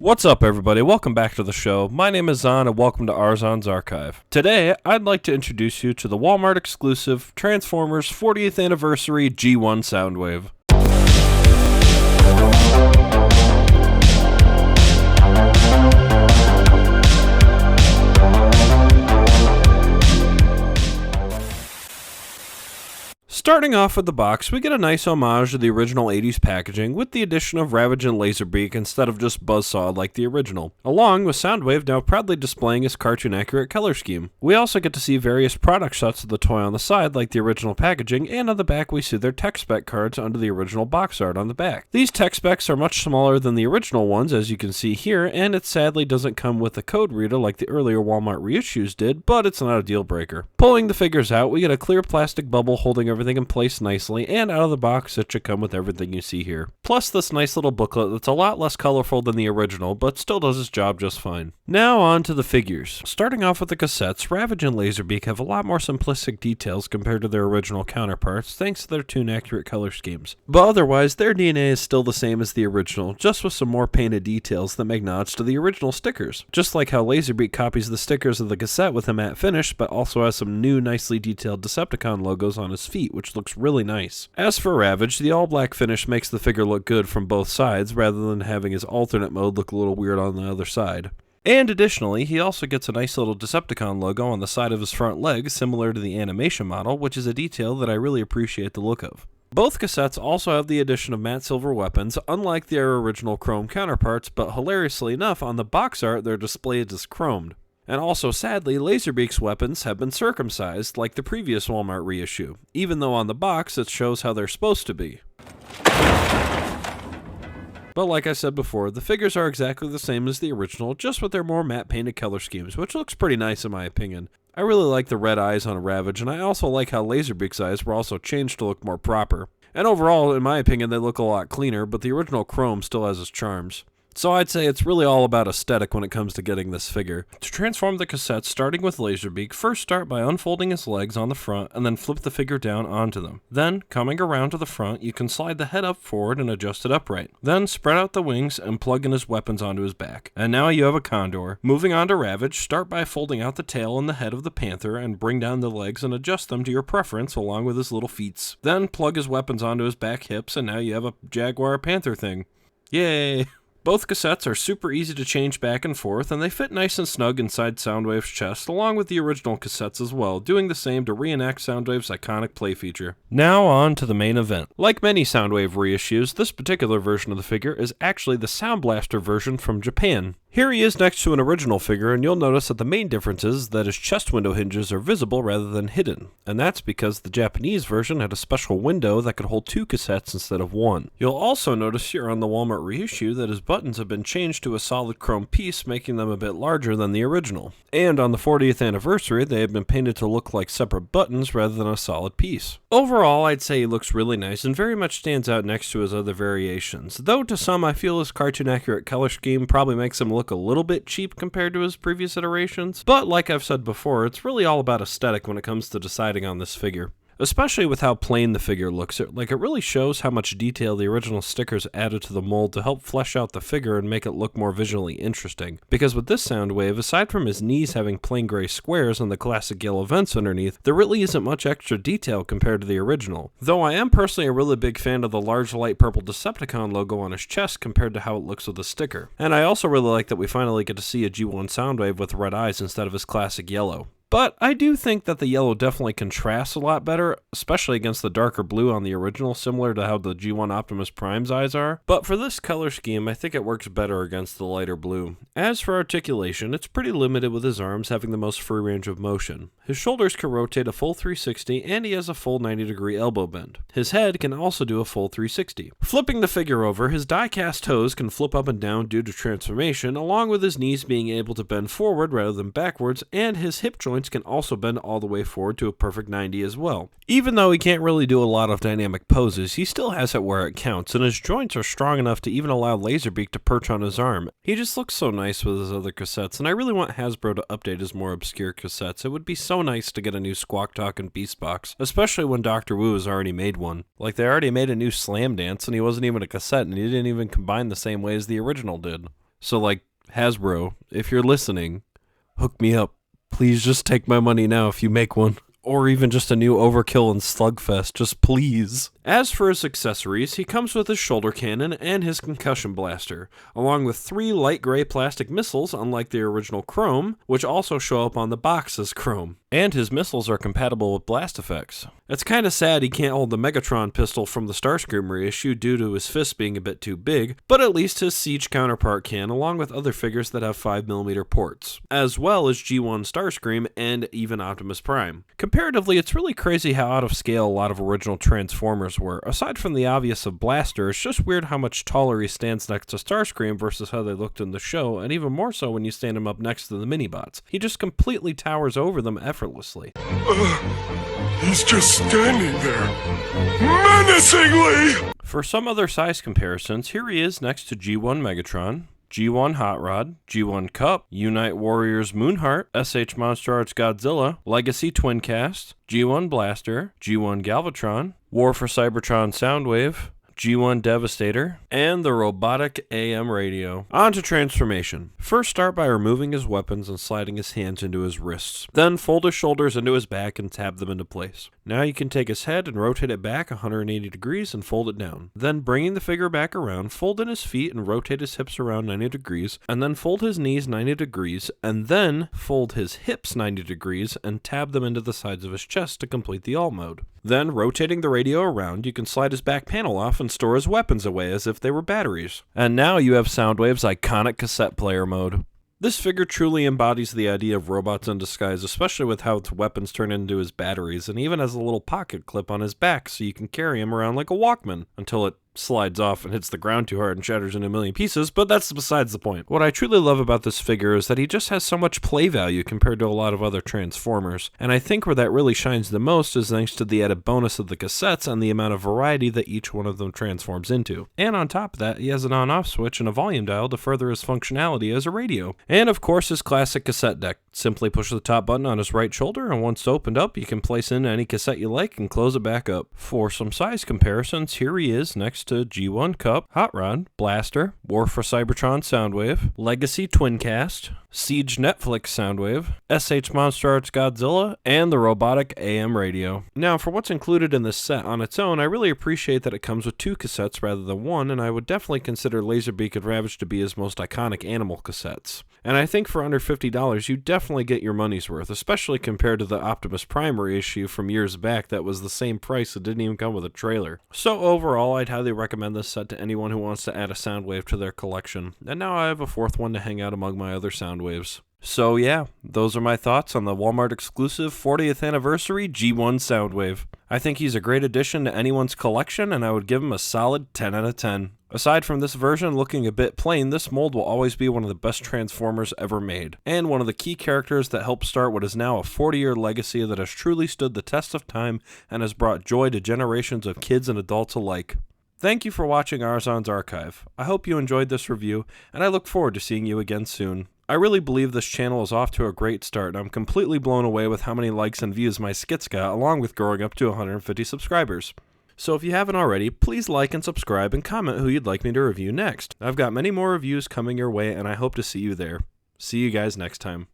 What's up, everybody? Welcome back to the show. My name is Zon, and welcome to Arzon's Archive. Today, I'd like to introduce you to the Walmart exclusive Transformers 40th Anniversary G1 Soundwave. Starting off with the box, we get a nice homage to the original 80s packaging with the addition of Ravage and Laserbeak instead of just Buzzsaw like the original, along with Soundwave now proudly displaying his cartoon-accurate color scheme. We also get to see various product shots of the toy on the side like the original packaging, and on the back we see their tech spec cards under the original box art on the back. These tech specs are much smaller than the original ones, as you can see here, and it sadly doesn't come with a code reader like the earlier Walmart reissues did, but it's not a deal breaker. Pulling the figures out, we get a clear plastic bubble holding everything in place nicely, and out of the box it should come with everything you see here. Plus this nice little booklet that's a lot less colorful than the original, but still does its job just fine. Now on to the figures. Starting off with the cassettes, Ravage and Laserbeak have a lot more simplistic details compared to their original counterparts thanks to their tune-accurate color schemes. But otherwise, their DNA is still the same as the original, just with some more painted details that make nods to the original stickers. Just like how Laserbeak copies the stickers of the cassette with a matte finish, but also has some new nicely detailed Decepticon logos on his feet, which looks really nice. As for Ravage, the all-black finish makes the figure look good from both sides, rather than having his alternate mode look a little weird on the other side. And additionally, he also gets a nice little Decepticon logo on the side of his front leg, similar to the animation model, which is a detail that I really appreciate the look of. Both cassettes also have the addition of matte silver weapons, unlike their original chrome counterparts, but hilariously enough, on the box art they're displayed as chromed. And also, sadly, Laserbeak's weapons have been circumcised, like the previous Walmart reissue, even though on the box it shows how they're supposed to be. But like I said before, the figures are exactly the same as the original, just with their more matte painted color schemes, which looks pretty nice in my opinion. I really like the red eyes on Ravage, and I also like how Laserbeak's eyes were also changed to look more proper. And overall, in my opinion, they look a lot cleaner, but the original chrome still has its charms. So I'd say it's really all about aesthetic when it comes to getting this figure. To transform the cassettes, starting with Laserbeak, first start by unfolding his legs on the front and then flip the figure down onto them. Then, coming around to the front, you can slide the head up forward and adjust it upright. Then, spread out the wings and plug in his weapons onto his back. And now you have a Condor. Moving on to Ravage, start by folding out the tail and the head of the Panther and bring down the legs and adjust them to your preference along with his little feet. Then, plug his weapons onto his back hips and now you have a Jaguar Panther thing. Yay! Both cassettes are super easy to change back and forth, and they fit nice and snug inside Soundwave's chest, along with the original cassettes as well, doing the same to reenact Soundwave's iconic play feature. Now on to the main event. Like many Soundwave reissues, this particular version of the figure is actually the Sound Blaster version from Japan. Here he is next to an original figure, and you'll notice that the main difference is that his chest window hinges are visible rather than hidden, and that's because the Japanese version had a special window that could hold two cassettes instead of one. You'll also notice here on the Walmart reissue that his buttons have been changed to a solid chrome piece, making them a bit larger than the original. And on the 40th anniversary, they have been painted to look like separate buttons rather than a solid piece. Overall, I'd say he looks really nice and very much stands out next to his other variations, though to some I feel his cartoon-accurate color scheme probably makes him look a little bit cheap compared to his previous iterations, but like I've said before, it's really all about aesthetic when it comes to deciding on this figure. Especially with how plain the figure looks, it really shows how much detail the original stickers added to the mold to help flesh out the figure and make it look more visually interesting. Because with this Soundwave, aside from his knees having plain gray squares and the classic yellow vents underneath, there really isn't much extra detail compared to the original. Though I am personally a really big fan of the large light purple Decepticon logo on his chest compared to how it looks with the sticker. And I also really like that we finally get to see a G1 Soundwave with red eyes instead of his classic yellow. But I do think that the yellow definitely contrasts a lot better, especially against the darker blue on the original, similar to how the G1 Optimus Prime's eyes are. But for this color scheme, I think it works better against the lighter blue. As for articulation, it's pretty limited with his arms having the most free range of motion. His shoulders can rotate a full 360, and he has a full 90-degree elbow bend. His head can also do a full 360. Flipping the figure over, his die-cast toes can flip up and down due to transformation, along with his knees being able to bend forward rather than backwards, and his hip joints can also bend all the way forward to a perfect 90 as well. Even though he can't really do a lot of dynamic poses, he still has it where it counts, and his joints are strong enough to even allow Laserbeak to perch on his arm. He just looks so nice with his other cassettes, and I really want Hasbro to update his more obscure cassettes. It would be so nice to get a new Squawk Talk and Beast Box, especially when Dr. Wu has already made one. Like, they already made a new Slam Dance, and he wasn't even a cassette, and he didn't even combine the same way as the original did. So like, Hasbro, if you're listening, hook me up. Please just take my money now if you make one. Or even just a new Overkill and Slugfest, just please. As for his accessories, he comes with his shoulder cannon and his concussion blaster, along with 3 light gray plastic missiles, unlike the original Chrome, which also show up on the box as Chrome. And his missiles are compatible with blast effects. It's kinda sad he can't hold the Megatron pistol from the Starscream reissue due to his fist being a bit too big, but at least his Siege counterpart can, along with other figures that have 5mm ports, as well as G1 Starscream and even Optimus Prime. Comparatively, it's really crazy how out of scale a lot of original Transformers were. Aside from the obvious of Blaster, it's just weird how much taller he stands next to Starscream versus how they looked in the show, and even more so when you stand him up next to the Minibots. He just completely towers over them effortlessly. He's just standing there, menacingly! For some other size comparisons, here he is next to G1 Megatron, G1 Hot Rod, G1 Cup, Unite Warriors Moonheart, SH Monster Arts Godzilla, Legacy Twincast, G1 Blaster, G1 Galvatron, War for Cybertron Soundwave, G1 Devastator, and the robotic AM radio. On to transformation. First start by removing his weapons and sliding his hands into his wrists. Then fold his shoulders into his back and tab them into place. Now you can take his head and rotate it back 180 degrees and fold it down. Then bringing the figure back around, fold in his feet and rotate his hips around 90 degrees, and then fold his knees 90 degrees, and then fold his hips 90 degrees and tab them into the sides of his chest to complete the alt mode. Then, rotating the radio around, you can slide his back panel off and store his weapons away as if they were batteries. And now you have Soundwave's iconic cassette player mode. This figure truly embodies the idea of robots in disguise, especially with how its weapons turn into his batteries, and even has a little pocket clip on his back so you can carry him around like a Walkman, until it slides off and hits the ground too hard and shatters into a million pieces, but that's besides the point. What I truly love about this figure is that he just has so much play value compared to a lot of other Transformers, and I think where that really shines the most is thanks to the added bonus of the cassettes and the amount of variety that each one of them transforms into. And on top of that, he has an on-off switch and a volume dial to further his functionality as a radio. And of course his classic cassette deck. Simply push the top button on his right shoulder, and once opened up, you can place in any cassette you like and close it back up. For some size comparisons, here he is next to G1 Cup, Hot Rod, Blaster, War for Cybertron Soundwave, Legacy Twincast, Siege Netflix Soundwave, SH Monster Arts Godzilla, and the robotic AM radio. Now, for what's included in this set on its own, I really appreciate that it comes with 2 cassettes rather than 1, and I would definitely consider Laserbeak and Ravage to be his most iconic animal cassettes. And I think for under $50, you definitely get your money's worth, especially compared to the Optimus Prime reissue from years back that was the same price that didn't even come with a trailer. So overall, I'd highly recommend this set to anyone who wants to add a Soundwave to their collection. And now I have a 4th one to hang out among my other Soundwaves. So yeah, those are my thoughts on the Walmart exclusive 40th anniversary G1 Soundwave. I think he's a great addition to anyone's collection, and I would give him a solid 10 out of 10. Aside from this version looking a bit plain, this mold will always be one of the best Transformers ever made, and one of the key characters that helped start what is now a 40-year legacy that has truly stood the test of time and has brought joy to generations of kids and adults alike. Thank you for watching Arzon's Archive. I hope you enjoyed this review, and I look forward to seeing you again soon. I really believe this channel is off to a great start, and I'm completely blown away with how many likes and views my skits got, along with growing up to 150 subscribers. So if you haven't already, please like and subscribe and comment who you'd like me to review next. I've got many more reviews coming your way, and I hope to see you there. See you guys next time.